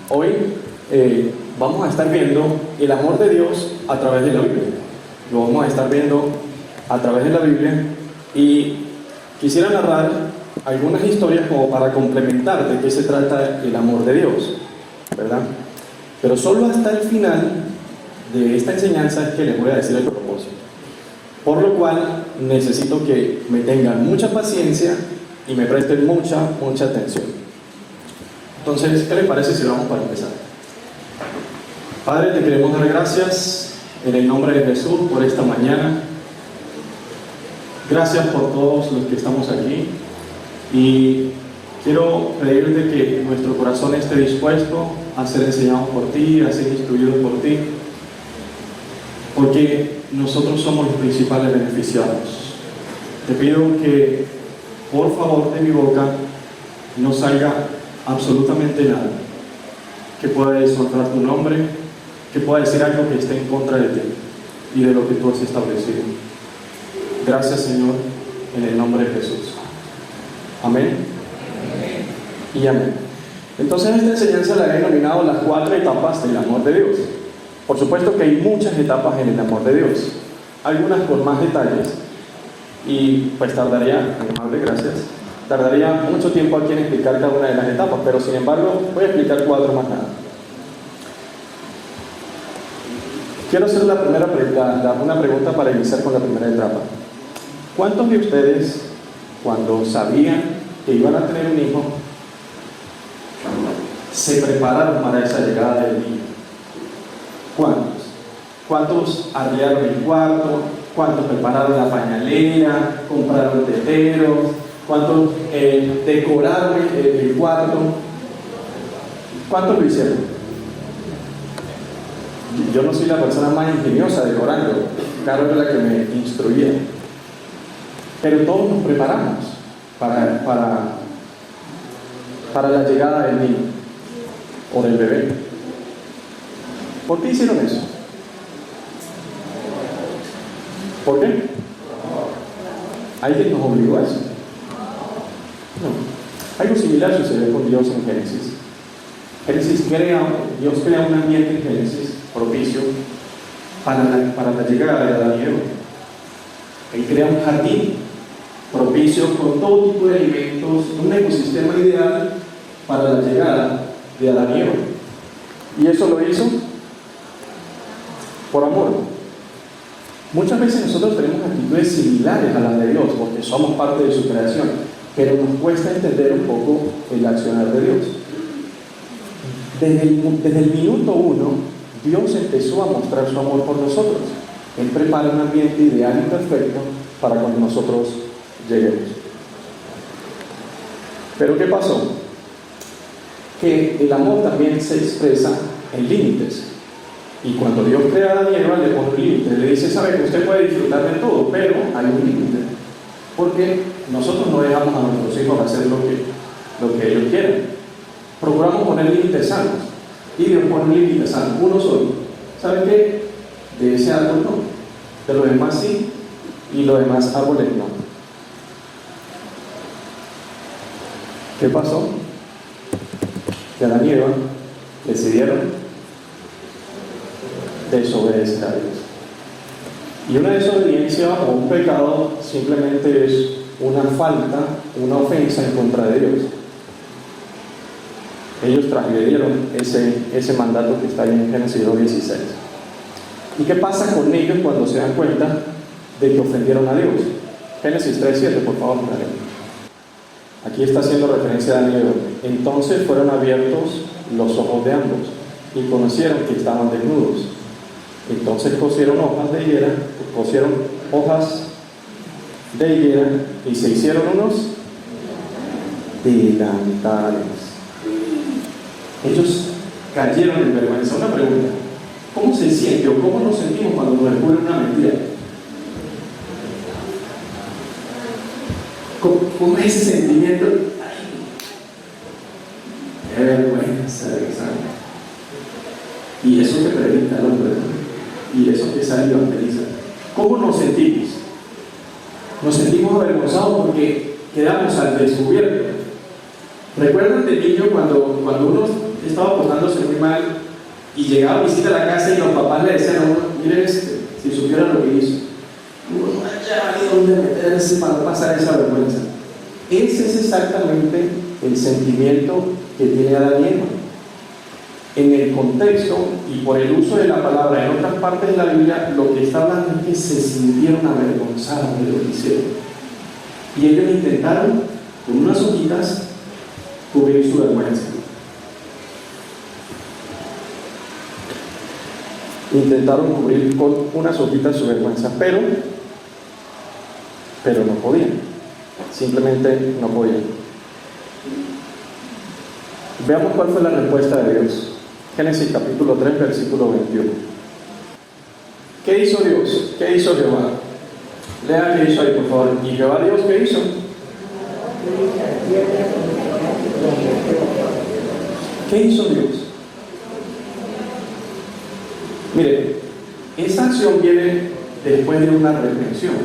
Hoy vamos a estar viendo el amor de Dios a través de la Biblia. Lo vamos a estar viendo a través de la Biblia y quisiera narrar algunas historias como para complementar de qué se trata el amor de Dios, ¿verdad? Pero solo hasta el final de esta enseñanza es que les voy a decir el propósito. Por lo cual necesito que me tengan mucha paciencia y me presten mucha atención. Entonces, ¿qué les parece si vamos para empezar? Padre, te queremos dar gracias en el nombre de Jesús por esta mañana. Gracias por todos los que estamos aquí. Y quiero pedirte que nuestro corazón esté dispuesto a ser enseñado por ti, a ser instruido por ti, porque nosotros somos los principales beneficiados. Te pido que, por favor, de mi boca no salga absolutamente nada que pueda deshonrar tu nombre, que pueda decir algo que esté en contra de ti y de lo que tú has establecido. Gracias, Señor, en el nombre de Jesús. Amén. Y amén. Entonces, esta enseñanza la he denominado las 4 etapas del amor de Dios. Por supuesto que hay muchas etapas en el amor de Dios, algunas con más detalles, y pues tardaría mucho tiempo aquí en explicar cada una de las etapas, pero sin embargo voy a explicar 4 más nada. Quiero hacer una pregunta para iniciar con la primera etapa. ¿Cuántos de ustedes, cuando sabían que iban a tener un hijo, se prepararon para esa llegada del niño? ¿Cuántos? ¿Cuántos arreglaron el cuarto? ¿Cuántos prepararon la pañalera? ¿Compraron teteros? ¿Cuántos decoraron el cuarto? ¿Cuántos lo hicieron? Yo no soy la persona más ingeniosa decorando, Carol es la que me instruía. Pero todos nos preparamos para la llegada del niño o del bebé. ¿Por qué hicieron eso? ¿Por qué? ¿Alguien nos obligó a eso? No. Algo similar sucedió con Dios en Génesis. Dios crea un ambiente en Génesis propicio para la llegada de Adán y Eva. Él crea un jardín propicio con todo tipo de alimentos, un ecosistema ideal para la llegada de Adán y Eva. Y eso lo hizo por amor. Muchas veces nosotros tenemos actitudes similares a las de Dios porque somos parte de su creación, pero nos cuesta entender un poco el accionar de Dios. Desde el minuto 1, Dios empezó a mostrar su amor por nosotros. Él prepara un ambiente ideal y perfecto para cuando nosotros lleguemos. Pero ¿qué pasó? Que el amor también se expresa en límites. Y cuando Dios crea a Adán y Eva, le pone un límite. Le dice, sabe que usted puede disfrutar de todo, pero hay un límite. Porque nosotros no dejamos a nuestros hijos hacer lo que ellos quieren. Procuramos poner límites sanos. Y Dios pone un límite sano. Uno solo. ¿Sabe qué? De ese árbol no. De los demás sí. Y los demás árboles no. ¿Qué pasó? Que Adán y Eva decidieron desobedecer a Dios. Y una desobediencia o un pecado simplemente es una falta, una ofensa en contra de Dios. Ellos transgredieron ese mandato que está ahí en Génesis 2:16. ¿Y qué pasa con ellos cuando se dan cuenta de que ofendieron a Dios? Génesis 3:7, por favor, dale. Aquí está haciendo referencia a Adán y Eva. Entonces fueron abiertos los ojos de ambos y conocieron que estaban desnudos. Entonces cosieron hojas de higuera y se hicieron unos delantales. Ellos cayeron en vergüenza. Una pregunta: ¿cómo se siente o cómo nos sentimos cuando nos descubren una mentira? ¿Cómo es ese sentimiento? ¡Qué vergüenza! Y eso que predica el hombre, y eso que sale y evangeliza. ¿Cómo nos sentimos? Nos sentimos avergonzados porque quedamos al descubierto. ¿Recuerdan de niño cuando uno estaba portándose muy mal y llegaba a visita a la casa y los papás le decían a uno, mire si supieran lo que hizo, uno no haya ni dónde meterse para no pasar esa vergüenza. Ese es exactamente el sentimiento que tiene Adán y Eva. En el contexto y por el uso de la palabra en otras partes de la Biblia, lo que está hablando es que se sintieron avergonzados de lo que hicieron. Y ellos intentaron, con unas hojitas, cubrir su vergüenza. Intentaron cubrir con unas hojitas su vergüenza, pero no podían. Simplemente no podían. Veamos cuál fue la respuesta de Dios. Génesis capítulo 3, versículo 21. ¿Qué hizo Dios? ¿Qué hizo Jehová? Lea qué hizo ahí, por favor. ¿Y Jehová Dios qué hizo? ¿Qué hizo Dios? Mire, esa acción viene después de una reprensión,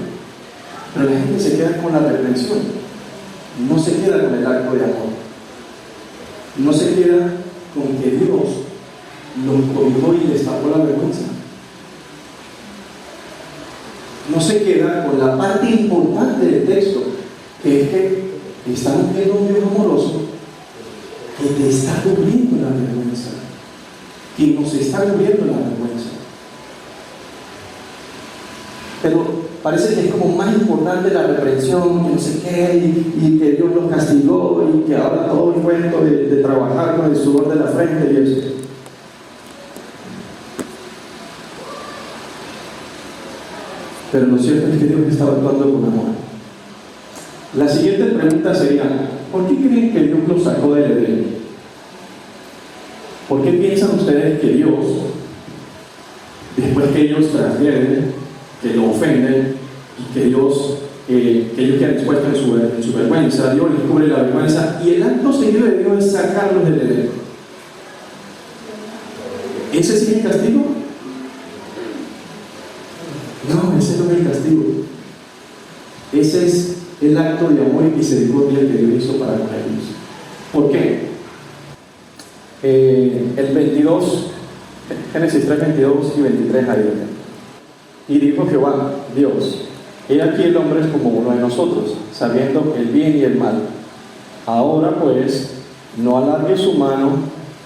pero la gente se queda con la reprensión, no se queda con el acto de amor, no se queda con que Dios los cobijó y les tapó la vergüenza, no se queda con la parte importante del texto, que es que estamos viendo un Dios amoroso que te está cubriendo la vergüenza, que nos está cubriendo la vergüenza. Pero parece que es como más importante la reprensión, que no sé qué, y que Dios los castigó, y que ahora todo el cuento de trabajar con el sudor de la frente y eso. Pero lo cierto es que Dios estaba actuando con amor. La siguiente pregunta sería, ¿por qué creen que Dios los sacó del Edén? ¿Por qué piensan ustedes que Dios, después que ellos transgreden, que lo ofenden y que Dios, que ellos quedan expuestos en su vergüenza, Dios les cubre la vergüenza y el acto seguido de Dios es sacarlos del Edén? ¿Ese sí es el castigo? No, ese no es el castigo. Ese es el acto de amor y misericordia que Dios hizo para con ellos. ¿Por qué? El 22, Génesis 3, 22 y 23 ahí. Y dijo Jehová, Dios, he aquí el hombre es como uno de nosotros, sabiendo el bien y el mal. Ahora pues, no alargue su mano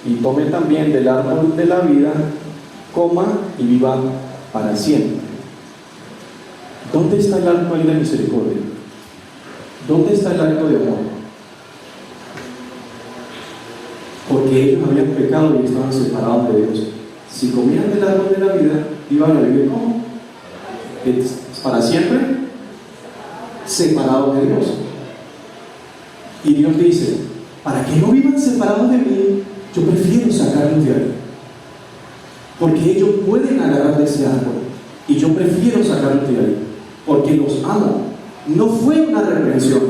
y tome también del árbol de la vida, coma y viva para siempre. ¿Dónde está el acto de misericordia? ¿Dónde está el acto de amor? Porque ellos habían pecado y estaban separados de Dios. Si comían del árbol de la vida, iban a vivir ¿cómo? Para siempre separados de Dios. Y Dios dice, para que no vivan separados de mí, yo prefiero sacarlos de ahí, porque ellos pueden agarrar de ese árbol y yo prefiero sacarlos de ahí porque los amo. No fue una reprensión,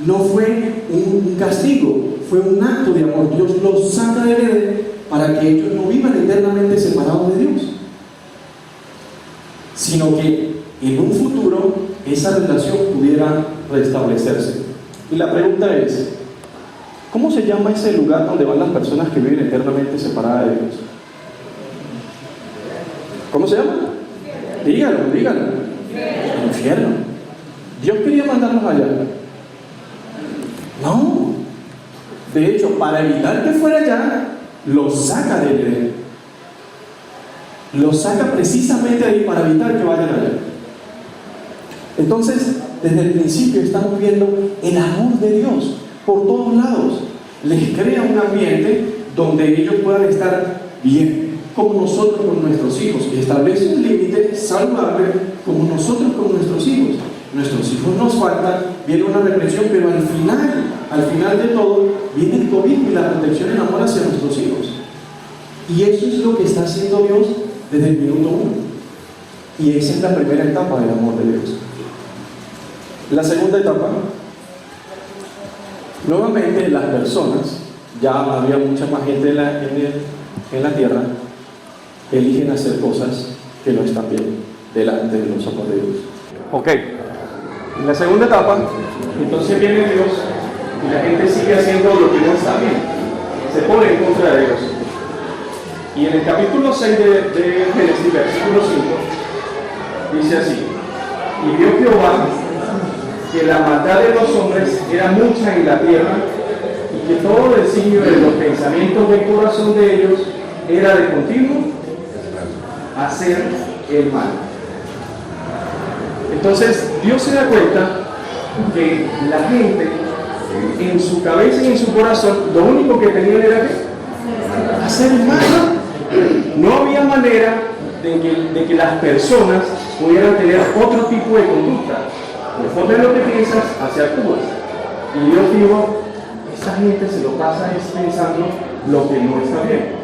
no fue un castigo, fue un acto de amor. Dios los saca del Edén para que ellos no vivan eternamente separados de Dios, sino que en un futuro esa relación pudiera restablecerse. Y la pregunta es, ¿cómo se llama ese lugar donde van las personas que viven eternamente separadas de Dios? ¿Cómo se llama? Díganlo. Infierno. ¿Dios quería mandarlos allá? No. De hecho, para evitar que fuera allá, los saca del Edén. Los saca precisamente ahí para evitar que vayan allá. Entonces, desde el principio estamos viendo el amor de Dios por todos lados. Les crea un ambiente donde ellos puedan estar bien, como nosotros con nuestros hijos, y establece un límite saludable como nosotros con nuestros hijos. Nuestros hijos nos faltan, viene una represión, pero al final de todo, viene el cobijo y la protección en amor hacia nuestros hijos. Y eso es lo que está haciendo Dios desde el minuto 1. Y esa es la primera etapa del amor de Dios. La segunda etapa, nuevamente las personas, ya había mucha más gente en la tierra, eligen hacer cosas que no están bien delante de los ojos de Dios. Ok, en la segunda etapa, entonces viene Dios y la gente sigue haciendo lo que no está bien, se pone en contra de Dios. Y en el capítulo 6 de Génesis, versículo 5, dice así: y vio Jehová que la maldad de los hombres era mucha en la tierra, y que todo el designio de los pensamientos del corazón de ellos era de continuo hacer el mal. Entonces Dios se da cuenta que la gente en su cabeza y en su corazón lo único que tenían era ¿qué? Hacer el mal. No había manera de que las personas pudieran tener otro tipo de conducta. Conforme a lo que piensas, así actúas. Y Dios dijo, esta gente se lo pasa pensando lo que no está bien.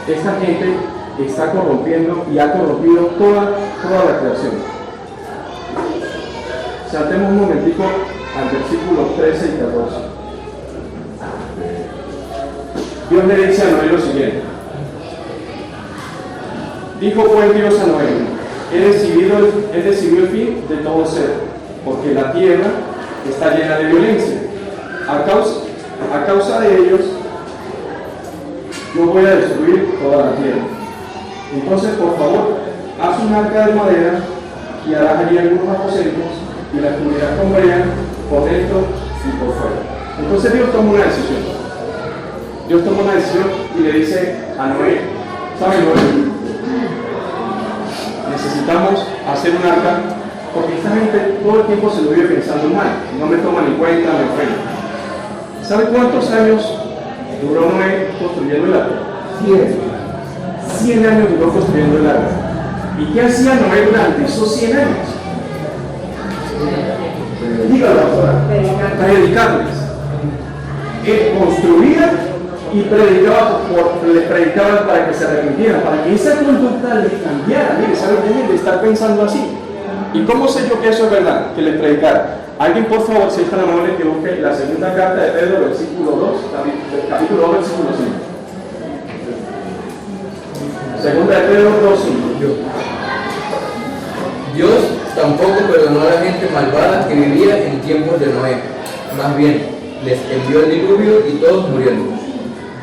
Esta gente está corrompiendo y ha corrompido toda la creación. Saltemos un momentico al versículo 13 y 14. Dios le dice a Noé lo siguiente: dijo pues Dios a Noé, he decidido el fin de todo ser, porque la tierra está llena de violencia. A causa de ellos, yo voy a destruir toda la tierra. Entonces, por favor, haz un arca de madera y harás allí algunos aposentos y la cubrirás con brea por dentro y por fuera. Entonces Dios toma una decisión. Dios toma una decisión y le dice a Noé, ¿sabes, Noé? Necesitamos hacer un arca, porque esta gente todo el tiempo se lo vive pensando mal, no me toma ni cuenta, me ofende. ¿Sabe cuántos años duró Noé construyendo el arca? 100 años duró construyendo el arca. ¿Y qué hacía Noé durante esos 100 años? Dígalo ahora, predicarles. Él construía y les predicaba para que se arrepintieran, para que esa conducta les cambiara. Mire, ¿sabe qué? De estar pensando así. ¿Y cómo sé yo que eso es verdad? Que les predicara. Alguien, por favor, si es tan amable, que busque la segunda carta de Pedro, versículo 2, capítulo 2, versículo 5. Segunda de Pedro 2, 5. Dios tampoco perdonó a la gente malvada que vivía en tiempos de Noé. Más bien, les envió el diluvio y todos murieron.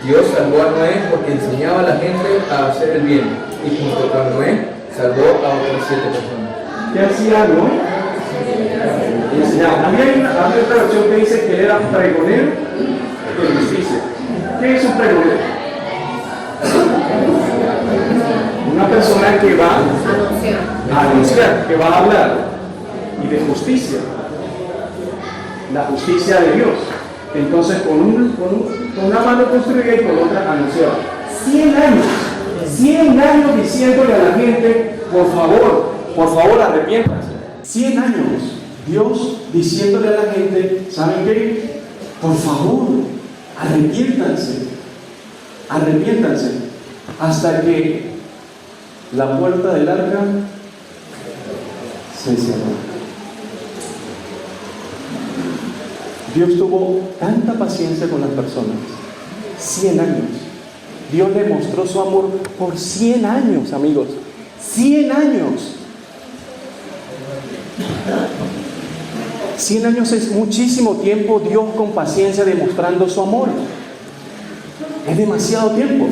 Dios salvó a Noé porque enseñaba a la gente a hacer el bien, y junto con Noé salvó a otras 7 personas. ¿Qué hacía Noé? Enseñaba. Hay otra versión que dice que él era pregonero de justicia. ¿Qué es un pregonero? Una persona que va a anunciar, que va a hablar, y de justicia, la justicia de Dios. Entonces con una mano construía y con otra anunciaba. 100 años diciéndole a la gente, por favor arrepiéntanse. 100 años Dios diciéndole a la gente, ¿saben qué? Por favor, arrepiéntanse, hasta que la puerta del arca se cerró. Dios tuvo tanta paciencia con las personas, 100 años. Dios le mostró su amor por 100 años, amigos. 100 años. 100 años es muchísimo tiempo. Dios con paciencia demostrando su amor. Es demasiado tiempo.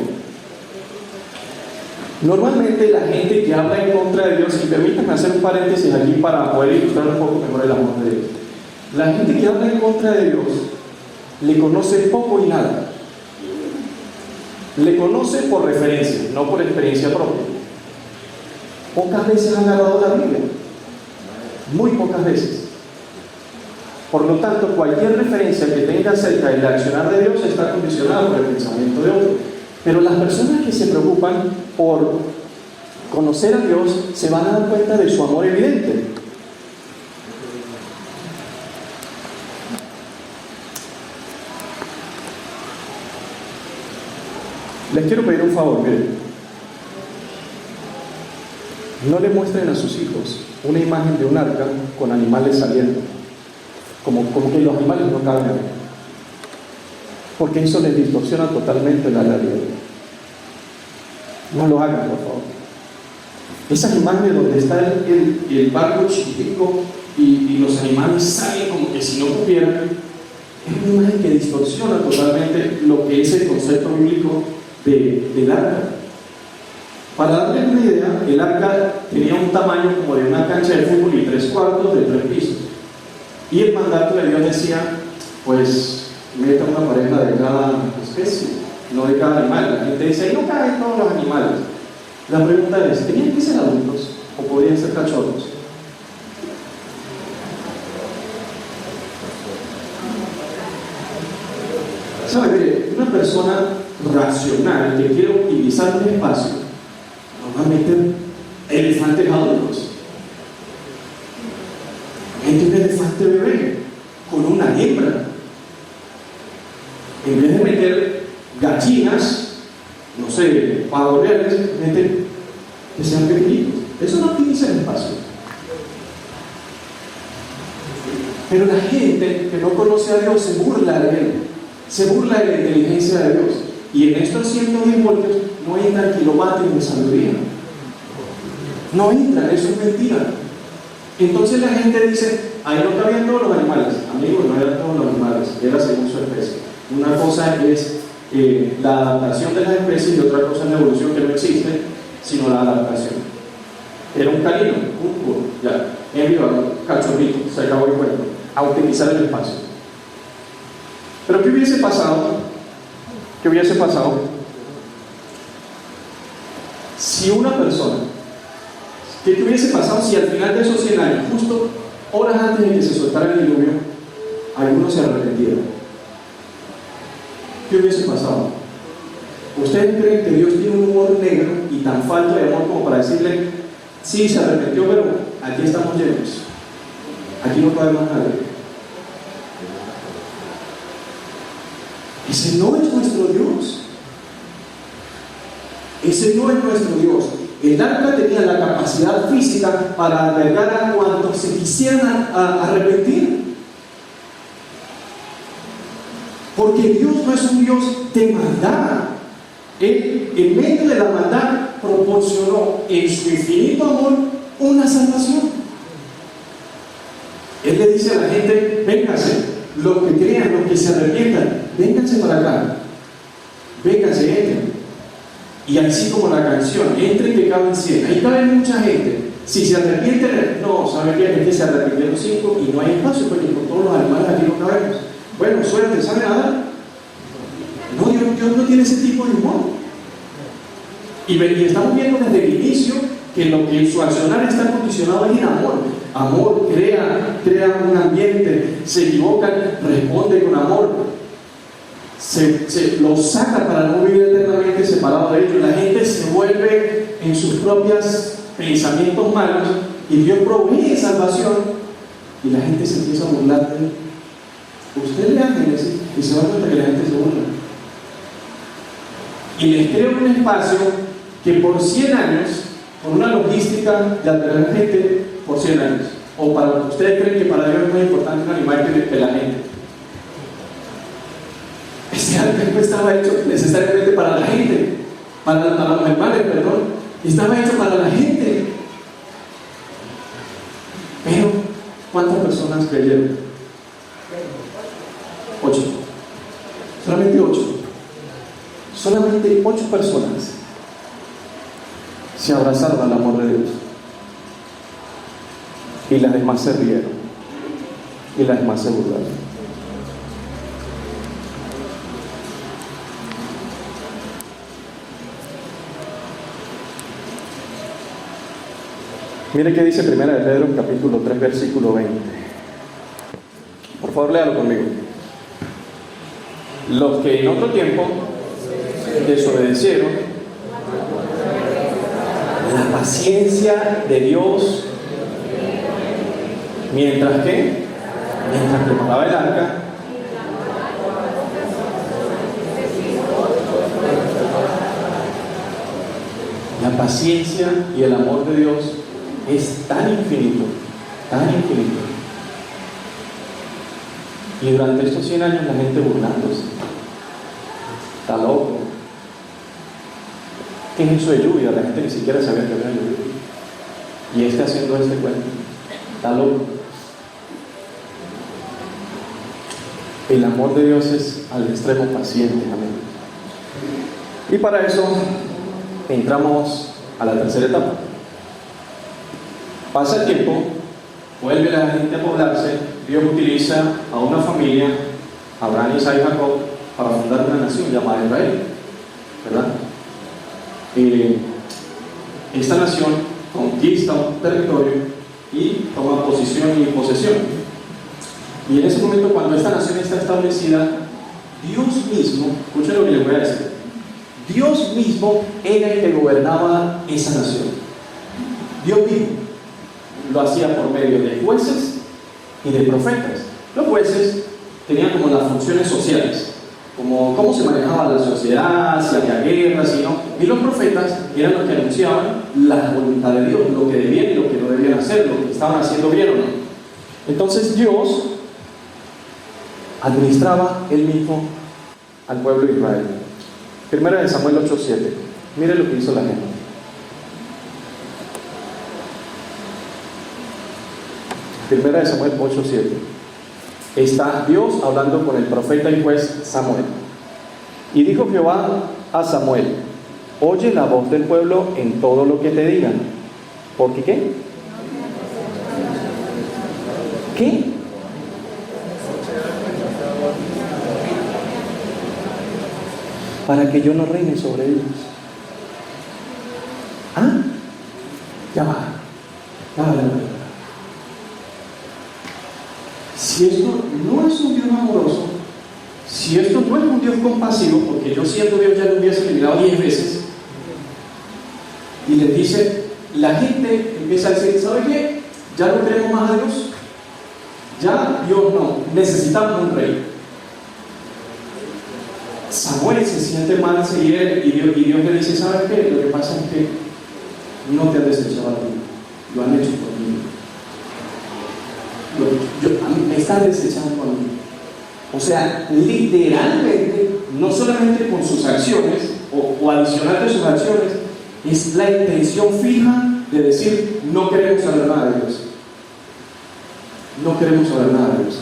Normalmente la gente que habla en contra de Dios, y permítanme hacer un paréntesis aquí para poder ilustrar un poco mejor el amor de Dios. La gente que habla en contra de Dios le conoce poco y nada. Le conoce por referencia, no por experiencia propia. Pocas veces han agarrado la Biblia. Muy pocas veces. Por lo tanto, cualquier referencia que tenga acerca del accionar de Dios está condicionada por el pensamiento de otro. Pero las personas que se preocupan por conocer a Dios se van a dar cuenta de su amor evidente. Les quiero pedir un favor, miren. No le muestren a sus hijos una imagen de un arca con animales saliendo, como que los animales no caben ahí, porque eso les distorsiona totalmente la realidad. No lo hagan, por favor. Esas imágenes donde está el barco chiquitico y los animales salen como que si no pudieran, Es una imagen que distorsiona totalmente lo que es el concepto bíblico del arca. Para darles una idea, el arca tenía un tamaño como de una cancha de fútbol y 3/4 de 3 pisos. Y el mandato de Dios decía, pues meta una pareja de cada especie, no de cada animal. La gente dice, ahí no caben todos los animales. La pregunta es, ¿tenían que ser adultos o podían ser cachorros? ¿Sabe? Mire, una persona racional que quiere optimizar un espacio no va a meter elefantes adultos. Mete un elefante bebé con una hembra. En vez de meter gallinas, no sé, pavos reales, mete que sean pequeñitos. Eso no optimiza el espacio. Pero la gente que no conoce a Dios se burla de Él, se burla de la inteligencia de Dios. Y en estos 110 voltios no entran kilovatios de sabiduría. No entran, eso es mentira. Entonces la gente dice, ahí no cabían todos los animales. Amigos, no eran todos los animales, era según su especie. Una cosa es la adaptación de las especies y otra cosa es la evolución, que no existe, sino la adaptación. Era un canino, un burro, ya, enviado, cachorrito, se acabó el cuento, a optimizar el espacio. Pero ¿qué hubiese pasado? ¿Qué hubiese pasado si una persona, qué hubiese pasado si al final de esos 100 años, justo horas antes de que se soltara el diluvio, algunos se arrepintieron? ¿Qué hubiese pasado? ¿Ustedes creen que Dios tiene un humor negro y tan falto de amor como para decirle, sí, se arrepintió, pero aquí estamos llenos, aquí no cabe más nadie? Ese no es nuestro Dios. Ese no es nuestro Dios. El arca tenía la capacidad física para albergar a cuantos se quisieran arrepentir. Porque Dios no es un Dios de maldad. Él, en medio de la maldad, proporcionó en su infinito amor una salvación. Él le dice a la gente, vénganse, los que crean, los que se arrepientan, vénganse para acá, vénganse, entren. Y así como la canción, entren que caben 100, ahí cabe mucha gente. Si se arrepienten, no, ¿saben qué? Es que se arrepintieron 5 y no hay espacio porque con todos los animales aquí no cabemos. Bueno, suerte, ¿sabe nada? No, Dios no tiene ese tipo de humor. Y estamos viendo desde el inicio que lo que su accionar está condicionado es en amor. Amor crea un ambiente, se equivocan, responde con amor, se los saca para no vivir eternamente separado de ellos. La gente se vuelve en sus propios pensamientos malos y Dios provee salvación y la gente se empieza a burlar de él. Usted lea Génesis y se da cuenta que la gente se burla. Y les crea un espacio que por 100 años, con una logística de atraer gente por 100 años, o para lo que ustedes creen que para Dios es muy importante un animal que la gente. Ese arca no estaba hecho necesariamente para la gente, para los animales, perdón, estaba hecho para la gente. Pero, ¿cuántas personas creyeron? 8. Solamente 8. Solamente 8 personas se abrazaron al amor de Dios. Y las demás se rieron. Y las demás se burlaron. Mire qué dice 1 de Pedro, capítulo 3, versículo 20. Por favor, léalo conmigo. Los que en otro tiempo desobedecieron la paciencia de Dios mientras preparaba el arca, la paciencia y el amor de Dios es tan infinito, tan infinito. Y durante estos 100 años la gente burlándose. Está loco. ¿Qué es eso de lluvia? La gente ni siquiera sabía que había lluvia. Y haciendo este cuento. Está loco. El amor de Dios es al extremo paciente, amén. Y para eso entramos a la tercera etapa. Pasa el tiempo, vuelve la gente a poblarse, Dios utiliza a una familia, Abraham, Isaac y Jacob, para fundar una nación llamada Israel, ¿verdad? Esta nación conquista un territorio y toma posición y posesión. Y en ese momento, cuando esta nación está establecida, Dios mismo, escuchen lo que les voy a decir, Dios mismo era el que gobernaba esa nación. Dios mismo lo hacía por medio de jueces y de profetas. Los jueces tenían como las funciones sociales, como cómo se manejaba la sociedad, si había guerras y no. Y los profetas eran los que anunciaban la voluntad de Dios, lo que debían y lo que no debían hacer, lo que estaban haciendo bien o no. Entonces Dios administraba él mismo al pueblo de Israel. Primera de Samuel 8:7. Mire lo que hizo la gente. Primera de Samuel 8:7. Está Dios hablando con el profeta y juez Samuel. Y dijo Jehová a Samuel: oye la voz del pueblo en todo lo que te digan. ¿Por qué qué? ¿Qué? Para que yo no reine sobre ellos. ¿Ah? Ya va. Si esto no es un Dios amoroso, si esto no es un Dios compasivo, porque yo siendo Dios ya lo hubiese eliminado 10 veces, y les dice, la gente empieza a decir, ¿sabe qué? Ya no queremos más a Dios, ya Dios no, necesitamos un rey. Samuel se siente mal, se hiere, y Dios le dice, ¿sabes qué? Lo que pasa es que no te han desechado a ti, lo han hecho por mí. Me están desechando a mí. O sea, literalmente, no solamente con sus acciones, o adicional de sus acciones, es la intención fija de decir, no queremos saber nada de Dios. No queremos saber nada de Dios.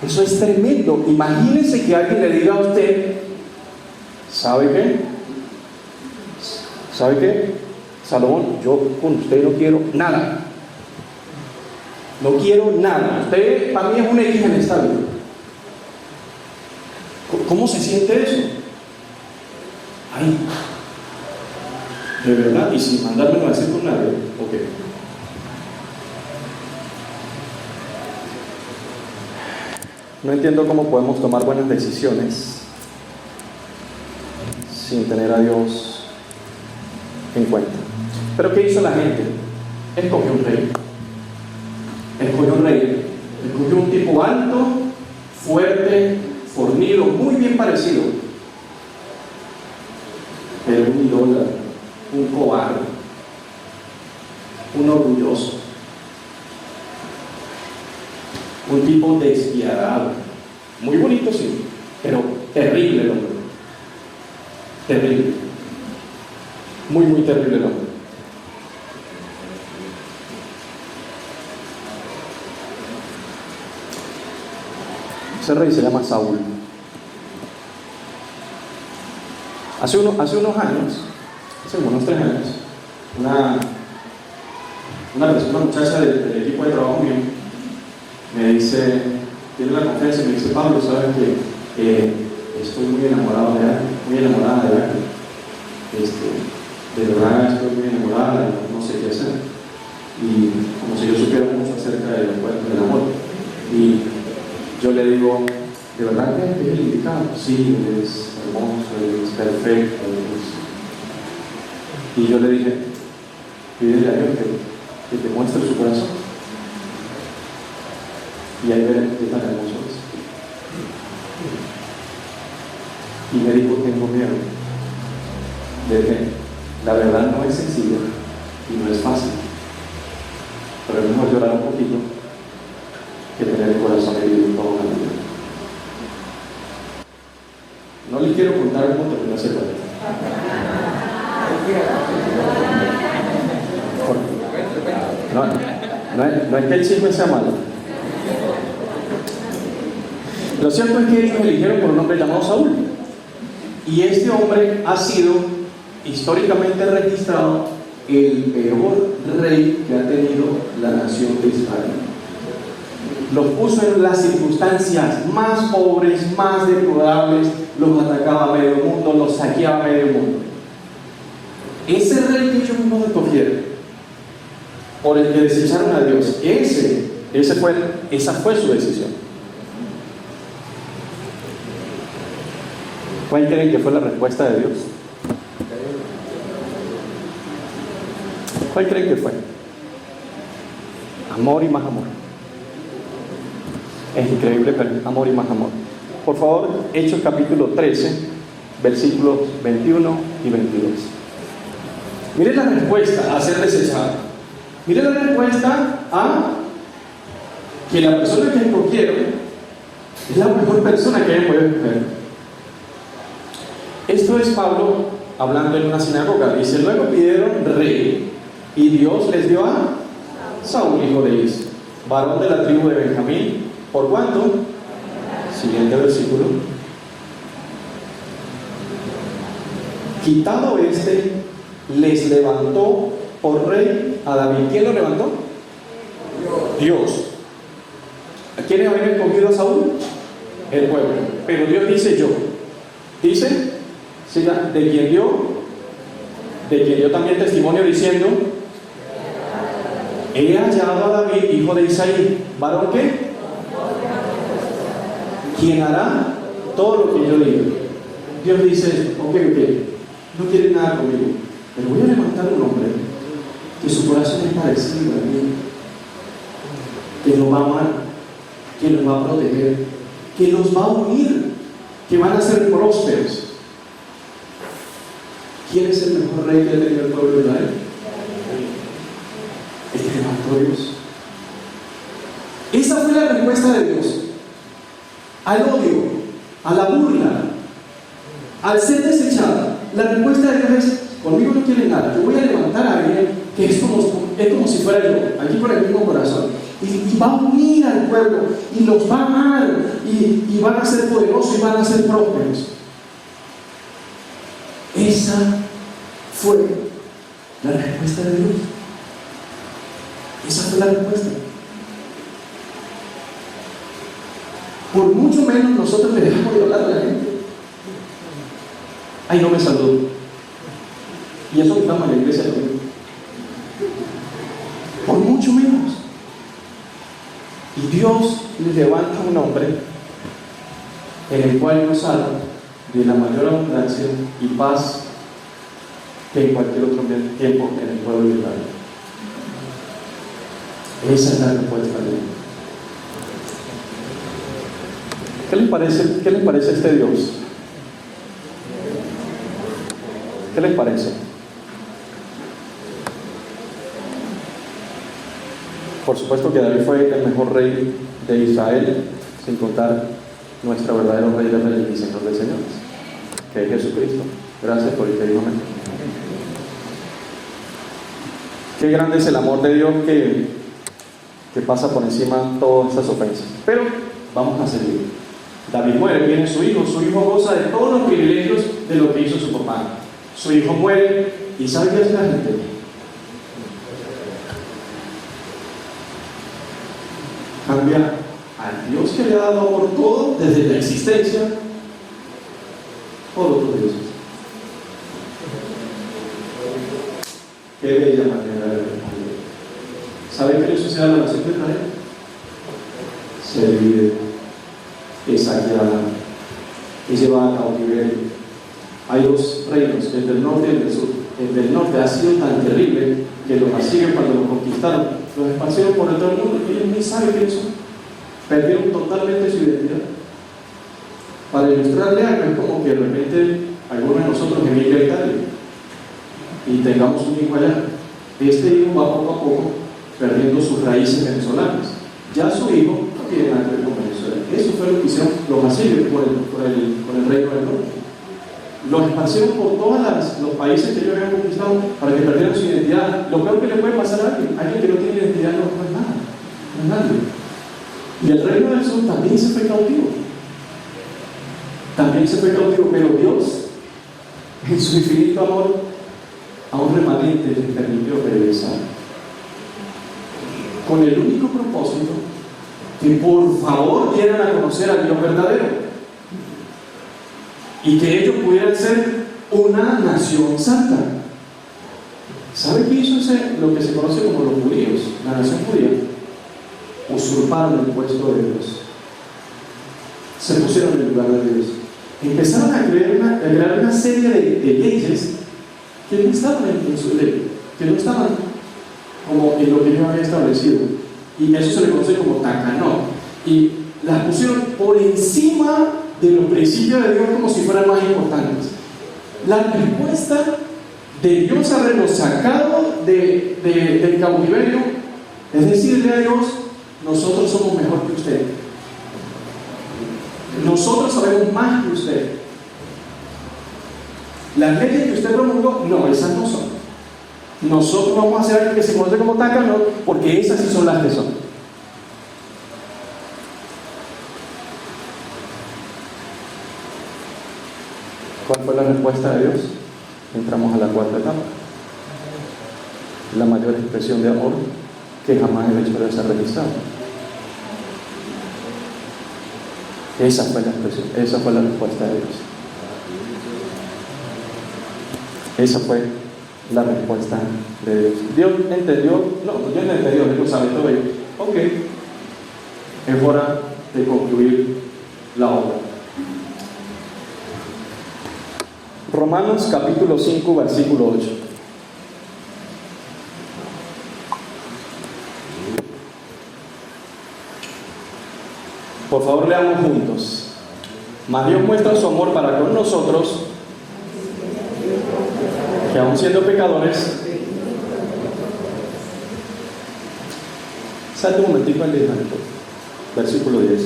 Eso es tremendo. Imagínense que alguien le diga a usted, ¿sabe qué? ¿Sabe qué? Salomón, yo con usted no quiero nada. No quiero nada. Usted para mí es un X en esta vida. ¿Cómo se siente eso? Ay, de verdad, y sin mandármelo a decir con nadie. Ok. No entiendo cómo podemos tomar buenas decisiones sin tener a Dios en cuenta. Pero ¿qué hizo la gente? Escogió un rey. Escogió un tipo alto, fuerte, fornido, muy bien parecido, pero un idólatra, un cobarde, un orgulloso, un tipo despiadado, muy bonito sí, pero terrible el hombre, terrible, muy muy terrible el hombre. Ese rey se llama Saúl. Hace unos años, hace unos 3 años, una muchacha del equipo de trabajo mío me dice, tiene la confianza y me dice, Pablo, sabes que estoy muy enamorado de alguien, muy enamorada de alguien. De verdad estoy muy enamorada, no sé qué hacer. Y como si yo supiera mucho acerca del amor. Y yo le digo, ¿de verdad que es el indicado? Sí, él es hermoso, él es perfecto. Y yo le dije, pídele a Dios que te muestre su corazón. Y ahí veremos qué tan hermoso es. Y me dijo, tengo miedo de que la verdad no es sencilla y no es fácil. Pero es mejor llorar un poquito que tener el corazón herido todo el día. No les quiero contar cómo terminó ese cuento. No es que el chisme sea malo. Lo cierto es que ellos eligieron por un hombre llamado Saúl. Y este hombre ha sido históricamente registrado el peor rey que ha tenido la nación de Israel. Los puso en las circunstancias más pobres, más deplorables, los atacaba a medio mundo, los saqueaba a medio mundo. Ese rey que ellos mismos escogieron, por el que desecharon a Dios, esa fue su decisión. ¿Cuál creen que fue la respuesta de Dios? ¿Cuál creen que fue? Amor y más amor. Es increíble, pero amor y más amor. Por favor, Hechos capítulo 13, versículos 21 y 22. Miren la respuesta a ser desechado. Miren la respuesta a que la persona que escogieron es la mejor persona que hayan podido escoger. Esto es Pablo hablando en una sinagoga. Dice: luego pidieron rey, y Dios les dio a Saúl, hijo de Is, varón de la tribu de Benjamín. ¿Por cuánto? Siguiente versículo. Quitado este, les levantó por rey a David. ¿Quién lo levantó? Dios. ¿A quiénes habían escogido a Saúl? El pueblo. Pero Dios dice yo. Dice, de quien dio también testimonio diciendo: he hallado a David, hijo de Isaí, varón que quien hará todo lo que yo digo. Dios dice: ok, no quieren nada conmigo, pero voy a levantar un hombre que su corazón es parecido a mí, que los va a amar, que los va a proteger, que los va a unir, que van a ser prósperos. ¿Quién es el mejor rey que ha tenido el pueblo de Israel? El que levantó Dios. Esa fue la respuesta de Dios al odio, a la burla, al ser desechada. La respuesta de Dios es: conmigo no quieren nada, yo voy a levantar a alguien que es como si fuera yo, aquí por el mismo corazón, y va a unir al pueblo, y los va a amar, y van a ser poderosos, y van a ser prósperos. Esa fue la respuesta de Dios. Esa fue la respuesta. Por mucho menos nosotros le dejamos de hablar a la gente. Ay, no me saludo. Y eso que estamos en la iglesia también. Por mucho menos. Y Dios le levanta a un hombre en el cual nos salva de la mayor abundancia y paz que en cualquier otro tiempo en el pueblo de Israel. Esa es la respuesta de Dios. ¿Qué les parece este Dios? ¿Qué les parece? Por supuesto que David fue el mejor rey de Israel, sin contar nuestro verdadero rey de reyes y señor de señores, que es Jesucristo. Gracias por el que dijo amén. Qué grande es el amor de Dios que pasa por encima de todas estas ofensas. Pero vamos a seguir. David muere, viene su hijo goza de todos los privilegios de lo que hizo su papá. Su hijo muere, y ¿sabe qué hace la gente? Cambia al Dios que le ha dado por todo desde la existencia por otros dioses. Qué bella manera de responder. ¿Saben qué le sucede a la nación de Israel? Se divide, es saqueada, es llevada a cautiverio. Hay dos reinos, el del norte y el del sur. El del norte ha sido tan terrible que los asirios, cuando los conquistaron, los esparcieron por el todo el mundo y ellos ni saben qué son. Perdieron totalmente su identidad. Para ilustrarle algo, es como que de repente algunos de nosotros emigren a Italia y tengamos un hijo allá. Este hijo va poco a poco perdiendo sus raíces venezolanas. Ya su hijo no tiene nada que ver con Venezuela. Eso fue lo que hicieron los asirios con el reino del norte. Los esparcieron por todos los países que ellos habían conquistado para que perdieran su identidad. Lo peor que le puede pasar a alguien que no tiene identidad no es nada, no es nadie. Y el reino del sur también se fue cautivo. también se fue cautivo, pero Dios, en su infinito amor, a un remanente les permitió regresar, con el único propósito que por favor dieran a conocer al Dios verdadero y que ellos pudieran ser una nación santa. ¿Sabe qué hizo lo que se conoce como los judíos, la nación judía? Usurparon el puesto de Dios, se pusieron en el lugar de Dios, empezaron a crear una serie de leyes que no estaban en su ley, que no estaban como en lo que Dios había establecido, y eso se le conoce como takanot, y las pusieron por encima de los principios de Dios como si fueran más importantes. La respuesta de Dios habernos sacado del cautiverio es decirle a Dios: nosotros somos mejor que usted, nosotros sabemos más que usted, las leyes que usted promulgó, no, esas no son. Nosotros vamos a hacer algo que se conoce como takanot, porque esas sí son las que son. ¿Cuál fue la respuesta de Dios? Entramos a la cuarta etapa, la mayor expresión de amor que jamás en la historia se ha registrado. Esa fue la expresión, esa fue la respuesta de Dios. Esa fue la respuesta de Dios. Dios entendió, no, Dios no entendió, Dios lo sabe todo ello. Ok, es hora de concluir la obra. Romanos capítulo 5, versículo 8. Por favor, leamos juntos. Mas Dios muestra su amor para con nosotros, que aun siendo pecadores, salte un momentito al versículo 10.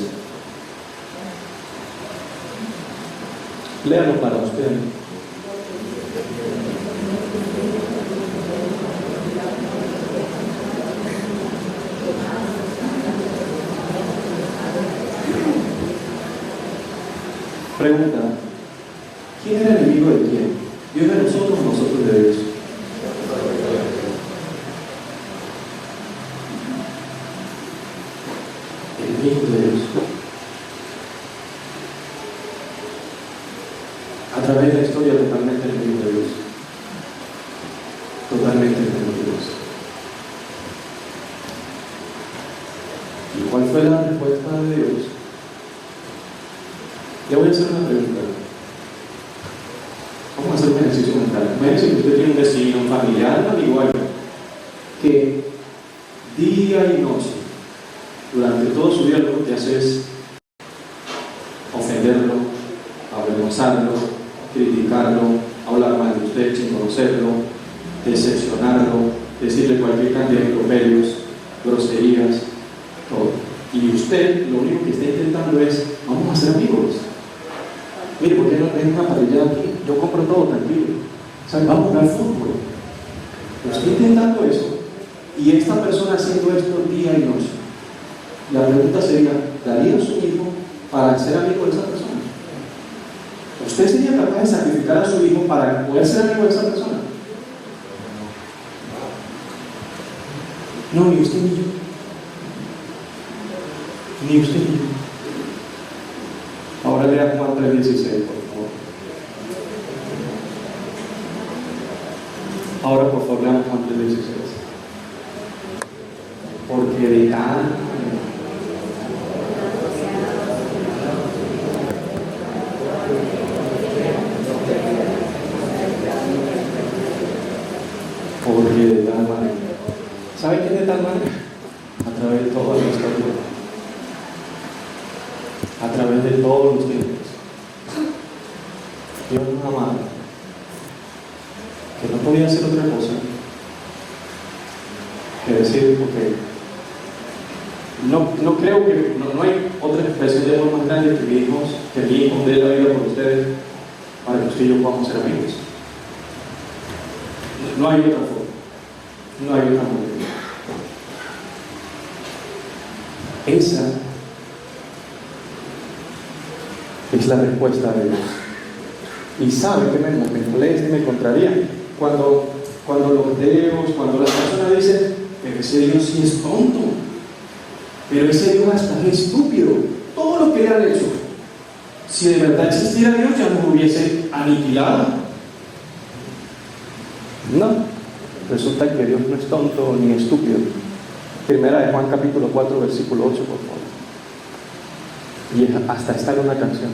Léalo para usted. Pregunta: ¿quién era enemigo de quién? ¿Dios de nosotros o nosotros de Dios? Enemigos de Dios. A través de la historia, totalmente enemigos de Dios. Totalmente enemigos de Dios. ¿Y cuál fue la respuesta de Dios? Le voy a hacer una pregunta. Vamos a hacer un ejercicio mental. Imagínense que usted tiene un vecino, un familiar, un amigo, que día y noche, durante todo su día, lo que hace es ofenderlo, avergonzarlo, criticarlo, hablar mal de usted sin conocerlo, decepcionarlo, decirle cualquier cantidad de improperios, groserías, todo. Y usted lo único que está intentando es: vamos a ser amigos. Mire, ¿por qué no tengo una parrilla aquí? Yo compro todo, tranquilo. ¿Sabe? Vamos a jugar fútbol. Estoy intentando eso, y esta persona haciendo esto día y noche. La pregunta sería: ¿daría su hijo para ser amigo de esa persona? ¿Usted sería capaz de sacrificar a su hijo para poder ser amigo de esa persona? No, ni usted ni yo. Ni usted ni yo. Ahora lea Juan 3:16, por favor. Ahora, por favor, leamos Juan 3:16. Porque de tal manera. ¿Sabe qué es de tal manera? A través de toda la historia. A través de todos los tiempos. Dios nos amaba, que no podía hacer otra cosa que decir: ok, no creo que no hay otra expresión de amor más grande que mi hijo dé la vida por ustedes para que usted y yo podamos ser amigos. No hay otra forma, no hay otra manera. es la respuesta de Dios. Y sabe que me molesta y me contraría cuando los deos, cuando las personas dicen, pero ese Dios sí es tonto, pero ese Dios hasta es estúpido. Todo lo que le han hecho, si de verdad existiera Dios, ya nos hubiese aniquilado. No, resulta que Dios no es tonto ni estúpido. Primera de Juan capítulo 4 versículo 8, por favor. Y hasta está en una canción.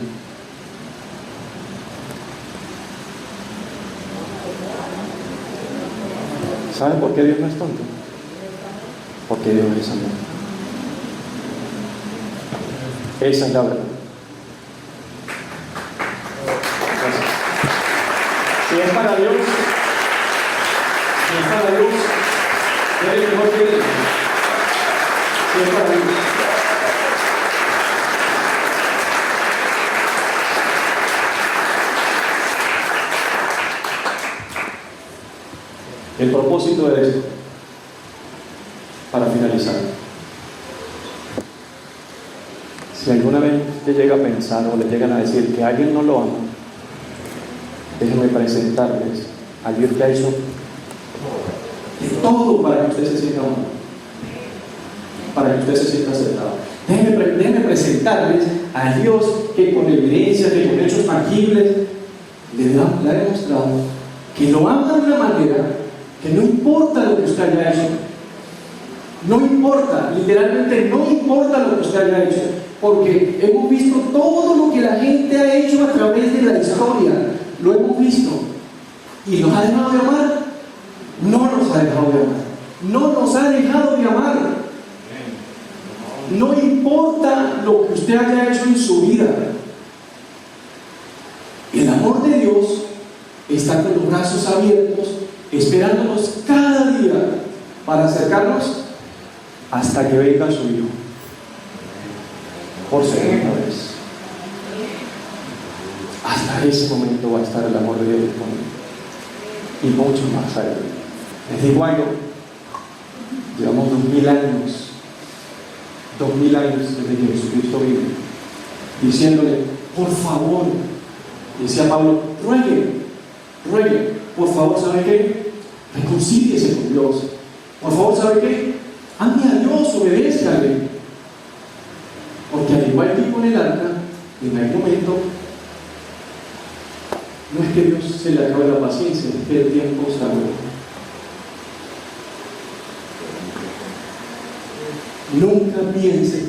¿Saben por qué Dios no es tonto? Porque Dios es amor. Esa es la verdad. Gracias. Si es para Dios, eres mejor que Él. Si es para Dios. El propósito de esto, para finalizar, si alguna vez te llega a pensar o le llegan a decir que alguien no lo ama, déjenme presentarles al Dios que ha hecho todo para que usted se sienta amado, para que usted se sienta aceptado. Déjenme presentarles al Dios que con evidencia, que con hechos tangibles le ha demostrado que lo ama de una manera que no importa lo que usted haya hecho, no importa, literalmente no importa lo que usted haya hecho, porque hemos visto todo lo que la gente ha hecho a través de la historia, lo hemos visto, y nos ha dejado de amar. No nos ha dejado de amar, no nos ha dejado de amar. No importa lo que usted haya hecho en su vida, el amor de Dios está con los brazos abiertos, esperándonos cada día para acercarnos hasta que venga su Hijo por segunda vez. Hasta ese momento va a estar el amor de Dios disponible y mucho más allá. Les digo algo, llevamos 2000 años desde que Jesucristo vino diciéndole, por favor, decía Pablo, ruegue, por favor, ¿sabe qué? Reconcíliese con Dios. Por favor, ¿sabe qué? Ame a Dios, obedézcale. Porque al igual que con el arca, en algún momento, no es que Dios se le acabe la paciencia, es que el tiempo se agota. Nunca piense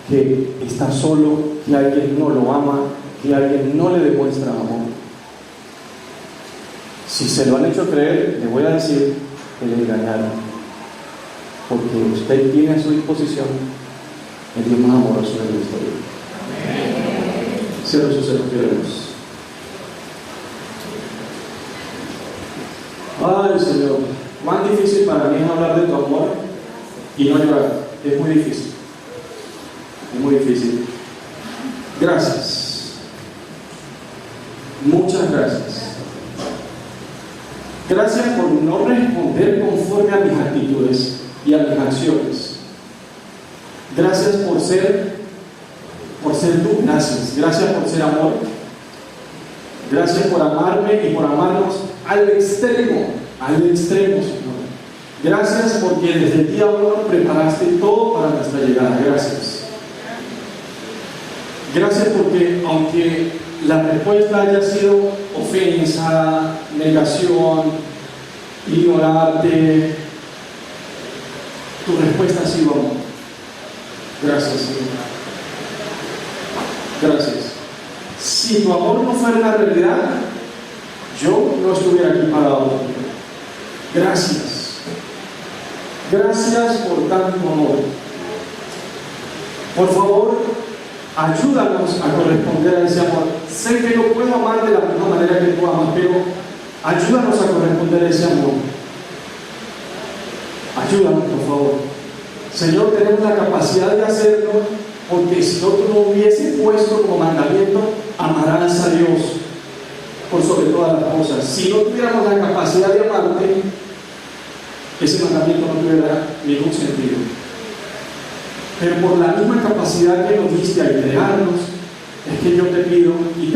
que está solo, que alguien no lo ama, que alguien no le demuestra amor. Si se lo han hecho creer, le voy a decir que le engañaron, porque usted tiene a su disposición el Dios más amoroso de la historia. Cierre sus ojos, queremos. Ay, Señor, cuán difícil para mí es hablar de tu amor y no llorar. Es muy difícil. Es muy difícil. Gracias. Muchas gracias. Gracias por no responder conforme a mis actitudes y a mis acciones. Gracias por ser tú. Gracias por ser amor. Gracias por amarme y por amarnos al extremo, Señor. Gracias porque desde el día 1 preparaste todo para nuestra llegada. Gracias. Gracias porque aunque la respuesta haya sido ofensa, negación, ignorarte, tu respuesta ha sido amor. Gracias, Señor. Gracias. Si tu amor no fuera una realidad, yo no estuviera aquí parado. Gracias. Gracias por tanto amor. Por favor, ayúdanos a corresponder a ese amor. Sé que no puedo amar de la misma manera que tú amas, pero ayúdanos a corresponder a ese amor. Ayúdanos, por favor. Señor, tenemos la capacidad de hacerlo, porque si no tú no hubiese puesto como mandamiento, amarás a Dios por sobre todas las cosas. Si no tuviéramos la capacidad de amarte, ese mandamiento no tuviera ningún sentido. Pero por la misma capacidad que nos diste al crearnos, es que yo te pido y